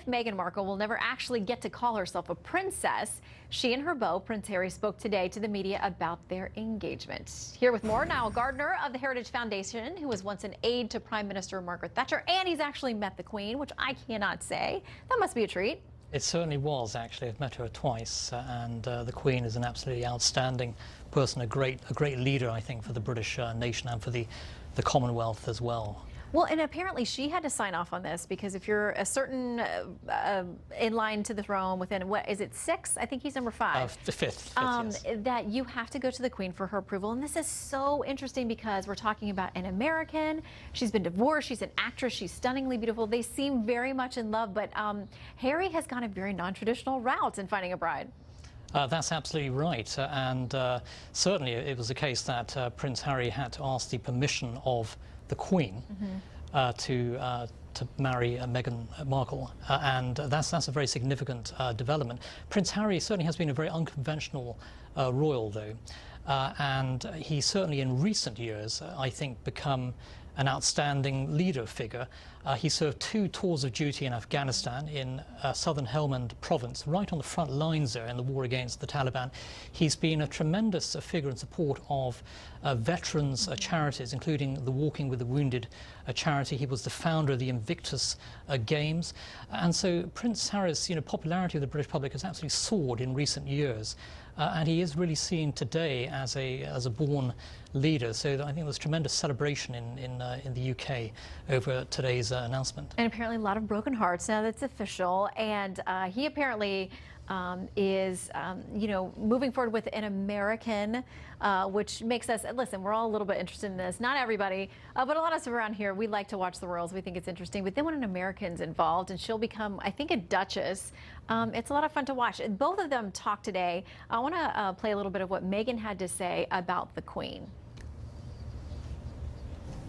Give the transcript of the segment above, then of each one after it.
if Meghan Markle will never actually get to call herself a princess. She and her beau, Prince Harry, spoke today to the media about their engagement. Here with more, Nile Gardiner of the Heritage Foundation, who was once an aide to Prime Minister Margaret Thatcher, and he's actually met the Queen, which I cannot say. That must be a treat. It certainly was, actually. I've met her twice, and the Queen is an absolutely outstanding person, a great leader, I think, for the British nation and for the Commonwealth as well. Well, and apparently she had to sign off on this because if you're a certain in line to the throne within, what is it, 6? I think he's number 5. The fifth, yes. That you have to go to the Queen for her approval. And this is so interesting because we're talking about an American. She's been divorced. She's an actress. She's stunningly beautiful. They seem very much in love. But Harry has gone a very non-traditional route in finding a bride. That's absolutely right. And certainly it was the case that Prince Harry had to ask the permission of the Queen to marry Meghan Markle, and that's a very significant development. Prince Harry certainly has been a very unconventional royal, though, and he certainly in recent years, I think, become an outstanding leader figure. He served 2 tours of duty in Afghanistan, in southern Helmand province, right on the front lines there in the war against the Taliban. He's been a tremendous figure in support of veterans charities, including the Walking with the Wounded charity. He was the founder of the Invictus Games. And so Prince Harry's popularity of the British public has absolutely soared in recent years. And he is really seen today as a born leader. So I think there's tremendous celebration in the UK over today's announcement. And apparently a lot of broken hearts now that's official. And he apparently is, moving forward with an American, which makes us, listen, we're all a little bit interested in this. Not everybody, but a lot of us around here, we like to watch the royals. We think it's interesting. But then when an American's involved and she'll become, I think, a duchess, it's a lot of fun to watch. And both of them talked today. I want to play a little bit of what Meghan had to say about the Queen.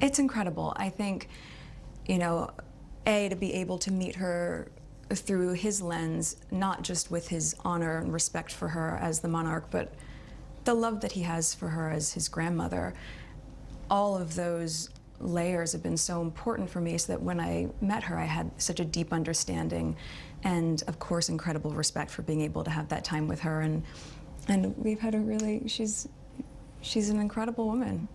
It's incredible. I think, to be able to meet her through his lens, not just with his honor and respect for her as the monarch, but the love that he has for her as his grandmother. All of those layers have been so important for me, so that when I met her, I had such a deep understanding and, of course, incredible respect for being able to have that time with her. And we've had a really, she's an incredible woman.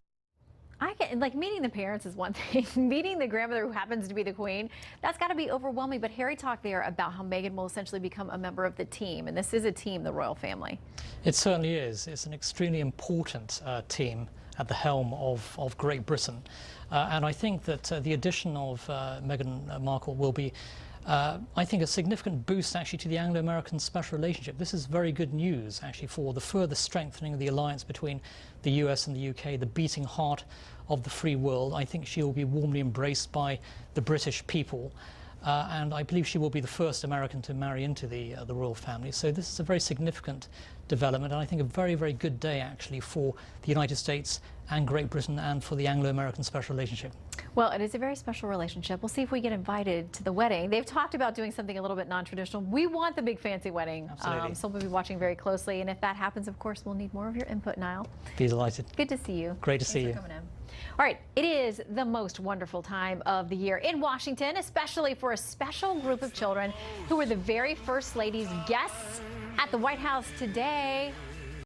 Meeting the parents is one thing. Meeting the grandmother who happens to be the Queen, that's got to be overwhelming. But Harry talked there about how Meghan will essentially become a member of the team. And this is a team, the royal family. It certainly is. It's an extremely important team at the helm of Great Britain. And I think that the addition of Meghan Markle will be, I think, a significant boost actually to the Anglo-American special relationship. This is very good news actually for the further strengthening of the alliance between the US and the UK, the beating heart of the free world. I think she will be warmly embraced by the British people. And I believe she will be the first American to marry into the royal family. So this is a very significant development, and I think a very, very good day actually for the United States and Great Britain and for the Anglo-American special relationship. Well, it is a very special relationship. We'll see if we get invited to the wedding. They've talked about doing something a little bit non-traditional. We want the big fancy wedding. Absolutely. So we'll be watching very closely. And if that happens, of course, we'll need more of your input, Niall. Be delighted. Good to see you. Great to see you. Thanks for coming in. All right, it is the most wonderful time of the year in Washington, especially for a special group of children who were the very first lady's guests at the White House today.